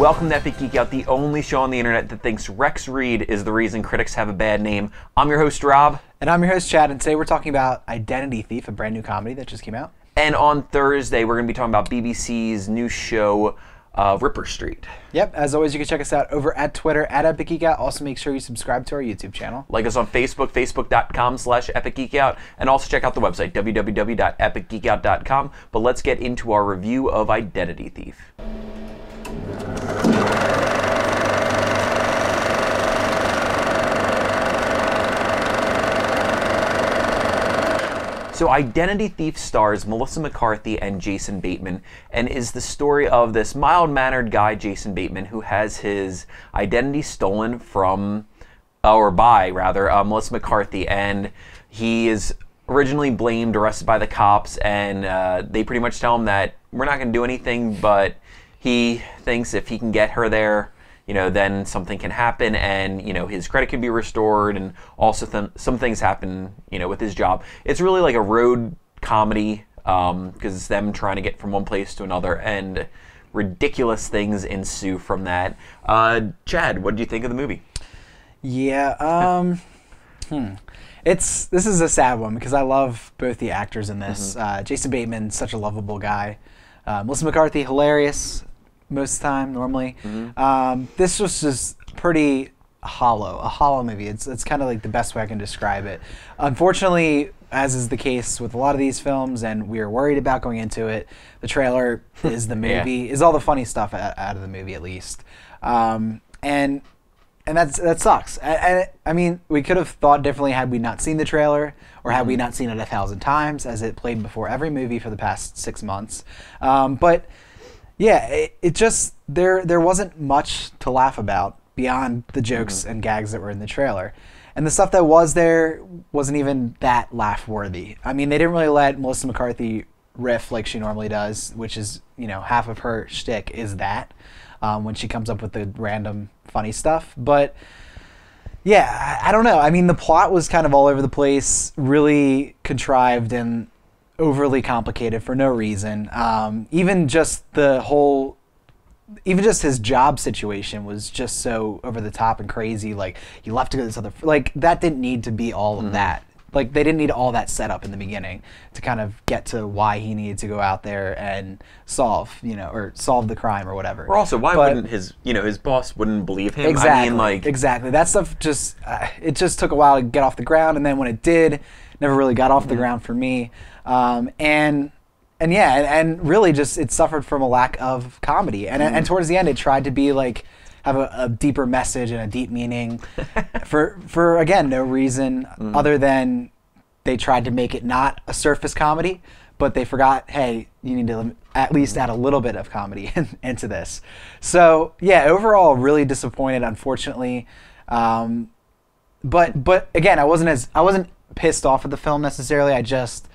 Welcome to Epic Geek Out, the only show on the internet that thinks Rex Reed is the reason critics have a bad name. I'm your host, Rob. And I'm your host, Chad, and today we're talking about Identity Thief, a brand new comedy that just came out. And on Thursday, we're going to be talking about BBC's new show, Ripper Street. Yep, as always, you can check us out over at Twitter, at Epic Geek Out. Also, make sure you subscribe to our YouTube channel. Like us on Facebook, facebook.com/epicgeekout, and also check out the website, www.epicgeekout.com. But let's get into our review of Identity Thief. So Identity Thief stars Melissa McCarthy and Jason Bateman, and is the story of this mild-mannered guy, Jason Bateman, who has his identity stolen from, by Melissa McCarthy, and he is originally blamed, arrested by the cops, and they pretty much tell him that we're not going to do anything, but he thinks if he can get her there, then something can happen, and his credit can be restored, and also some things happen, with his job. It's really like a road comedy, because it's them trying to get from one place to another, and ridiculous things ensue from that. Chad, what did you think of the movie? Yeah, this is a sad one because I love both the actors in this. Jason Bateman, such a lovable guy. Melissa McCarthy, hilarious. Most of the time, normally. This was just pretty hollow, a hollow movie. It's kind of like the best way I can describe it. Unfortunately, as is the case with a lot of these films, and we are worried about going into it, the trailer is the movie, is all the funny stuff out of the movie at least. And that sucks. I mean, we could have thought differently had we not seen the trailer, or had we not seen it 1,000 times, as it played before every movie for the past 6 months. But yeah, it just, there wasn't much to laugh about beyond the jokes and gags that were in the trailer. And the stuff that was there wasn't even that laugh-worthy. I mean, they didn't really let Melissa McCarthy riff like she normally does, which is, half of her shtick is that, when she comes up with the random funny stuff. But yeah, I don't know. I mean, the plot was kind of all over the place, really contrived and overly complicated for no reason. Even just his job situation was just so over the top and crazy. Like, he left to go to this other, like, that didn't need to be all of that. Like, they didn't need all that setup in the beginning to kind of get to why he needed to go out there and solve the crime or whatever. Or also, wouldn't his boss wouldn't believe him? Exactly. Exactly. That stuff just, it just took a while to get off the ground, and then when it did, never really got off the ground for me. And really just it suffered from a lack of comedy, and towards the end it tried to be like have a deeper message and a deep meaning for again no reason other than they tried to make it not a surface comedy, but they forgot, hey, you need to at least add a little bit of comedy into this. So yeah, overall really disappointed, unfortunately. But again, I wasn't pissed off at the film necessarily. I just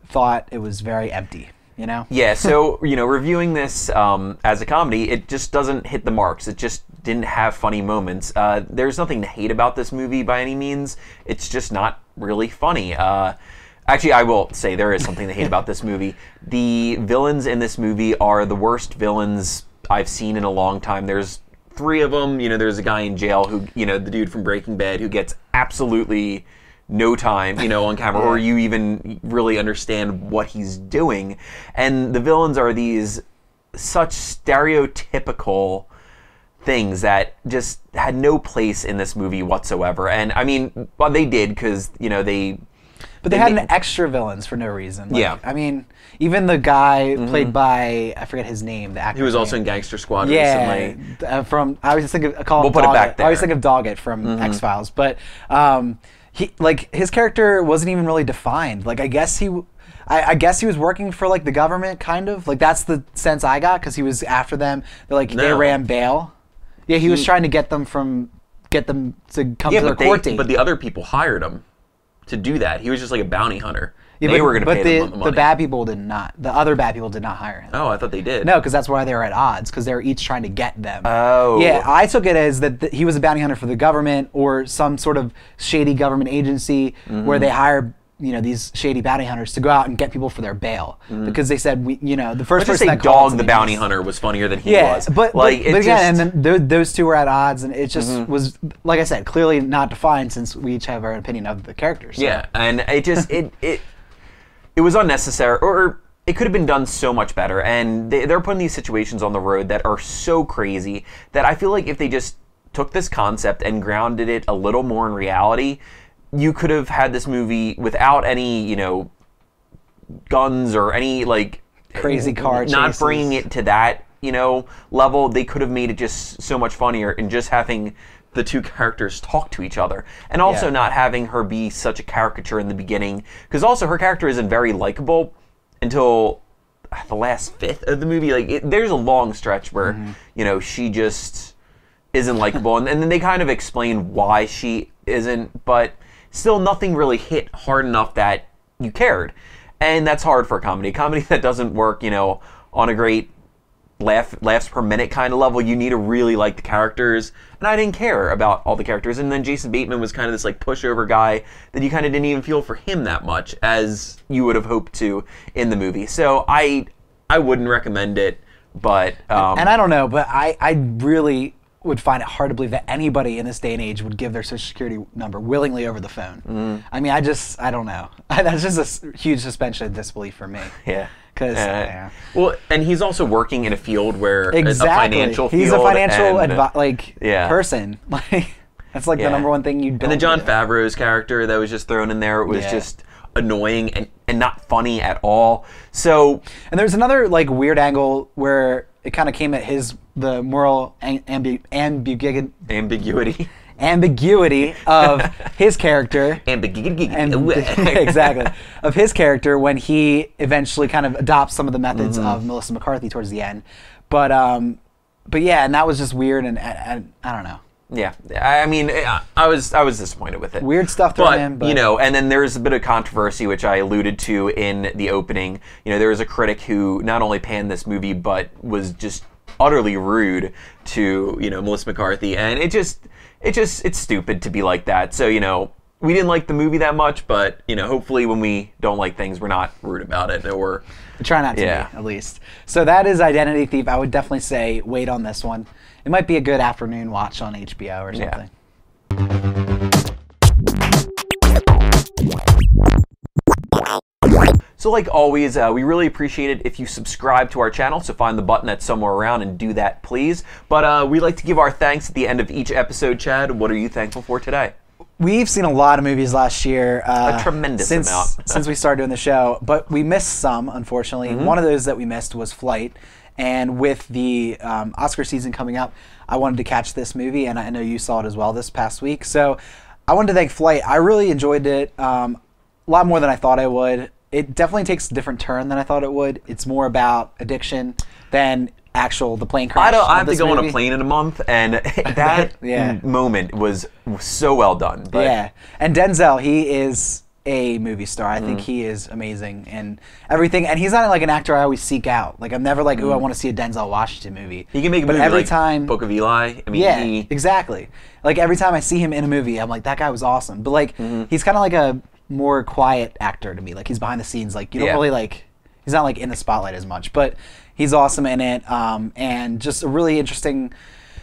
thought it was very empty, Yeah, so, reviewing this as a comedy, it just doesn't hit the marks. It just didn't have funny moments. There's nothing to hate about this movie by any means. It's just not really funny. Actually, I will say there is something to hate about this movie. The villains in this movie are the worst villains I've seen in a long time. There's 3 of them. There's a guy in jail who, the dude from Breaking Bad, who gets absolutely no time, on camera, or you even really understand what he's doing. And the villains are these such stereotypical things that just had no place in this movie whatsoever. And I mean, well, they did, because, But they had an extra villains for no reason. Like, yeah. I mean, even the guy played by, I forget his name, the actor. He was also in Gangster Squad recently. I always think of, I always think of Doggett from X-Files. But his character wasn't even really defined. Like, I guess he was working for like the government, kind of. Like, that's the sense I got, because he was after them. They ran bail. Yeah, he was trying to get them to come to their court date. But the other people hired him to do that. He was just like a bounty hunter. Yeah, they were going to pay them the money. The bad people did not. The other bad people did not hire him. Oh, I thought they did. No, because that's why they were at odds, because they were each trying to get them. Oh. Yeah, I took it as that he was a bounty hunter for the government or some sort of shady government agency where they hire these shady bounty hunters to go out and get people for their bail because they said the first Let's just person say that called Dog the bounty hunter was funnier than he was. But again, and then those two were at odds, and it just was, like I said, clearly not defined since we each have our opinion of the characters. So. Yeah, and it just it was unnecessary, or it could have been done so much better. And they're putting these situations on the road that are so crazy that I feel like if they just took this concept and grounded it a little more in reality, you could have had this movie without any, guns or any, like... crazy car chases. Not bringing it to that, level. They could have made it just so much funnier and just having the two characters talk to each other. And also not having her be such a caricature in the beginning. Because also her character isn't very likable until the last fifth of the movie. Like, there's a long stretch where, she just isn't likable. And then they kind of explain why she isn't, but... still nothing really hit hard enough that you cared. And that's hard for a comedy. A comedy that doesn't work, on a great laughs per minute kind of level, you need to really like the characters. And I didn't care about all the characters. And then Jason Bateman was kind of this like pushover guy that you kind of didn't even feel for him that much as you would have hoped to in the movie. So I wouldn't recommend it, but... and I don't know, but I really... would find it hard to believe that anybody in this day and age would give their social security number willingly over the phone. I mean, I don't know. That's just a huge suspension of disbelief for me. Yeah. Because well, and he's also working in a field where exactly. a financial field. He's a financial and, person. Like that's like the number one thing you don't. And then Jon Favreau's character that was just thrown in there was just annoying and not funny at all. So, and there's another like weird angle where it kind of came at the moral ambiguity of his character. Exactly. Of his character when he eventually kind of adopts some of the methods of Melissa McCarthy towards the end. But yeah, and that was just weird and I don't know. Yeah, I mean, I was disappointed with it. Weird stuff thrown in, but and then there's a bit of controversy, which I alluded to in the opening. There was a critic who not only panned this movie, but was just utterly rude to Melissa McCarthy, and it's stupid to be like that. So we didn't like the movie that much, but hopefully when we don't like things, we're not rude about it, or try not to be, at least. So that is Identity Thief. I would definitely say wait on this one. It might be a good afternoon watch on HBO or something. So like always, we really appreciate it if you subscribe to our channel, so find the button that's somewhere around and do that, please. But we like to give our thanks at the end of each episode. Chad, what are you thankful for today? We've seen a lot of movies last year. A tremendous amount. Since we started doing the show, but we missed some, unfortunately. One of those that we missed was Flight. And with the Oscar season coming up, I wanted to catch this movie, and I know you saw it as well this past week. So I wanted to thank Flight. I really enjoyed it, a lot more than I thought I would. It definitely takes a different turn than I thought it would. It's more about addiction than the plane crash. I have to go on a plane in a month, and that moment was so well done. But. Yeah, and Denzel, he is a movie star. I think he is amazing and everything. And he's not like an actor I always seek out. Like I'm never like, ooh, I want to see a Denzel Washington movie. He can make a movie every time. Book of Eli. I mean, exactly. Like every time I see him in a movie, I'm like, that guy was awesome. But like, he's kind of like a more quiet actor to me. Like he's behind the scenes. Like you don't really like. He's not like in the spotlight as much, but he's awesome in it. And just a really interesting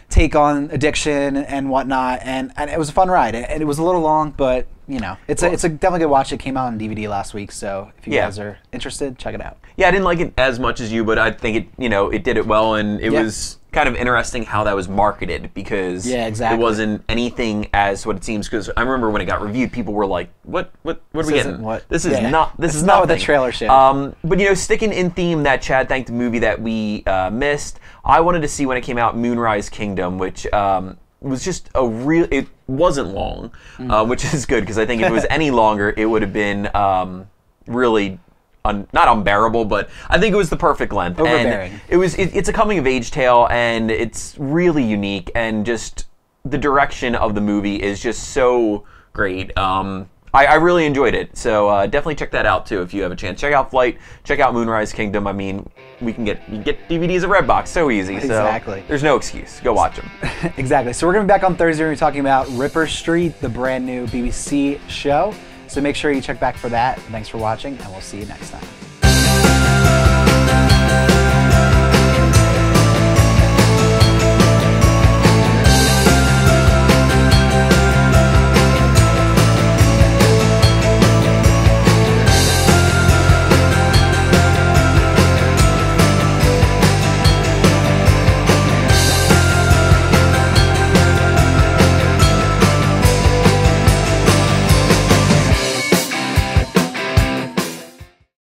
take on addiction and whatnot. And it was a fun ride. And it was a little long, but. It's a definitely good watch. It came out on DVD last week, so if you guys are interested, check it out. Yeah, I didn't like it as much as you, but I think it did it well, and it was kind of interesting how that was marketed because it wasn't anything as what it seems. Because I remember when it got reviewed, people were like, "What are we getting? This is not what the trailer showed." But sticking in theme that Chad thanked the movie that we missed, I wanted to see when it came out, Moonrise Kingdom, which. Was just it wasn't long, which is good because I think if it was any longer, it would have been really not unbearable, but I think it was the perfect length. Overbearing. And it's a coming of age tale, and it's really unique, and just the direction of the movie is just so great. I really enjoyed it, so definitely check that out too if you have a chance. Check out Flight, check out Moonrise Kingdom. I mean, you can get DVDs at Redbox so easy. Exactly. So there's no excuse. Go watch them. Exactly. So we're gonna be back on Thursday. We're talking about Ripper Street, the brand new BBC show. So make sure you check back for that. Thanks for watching, and we'll see you next time.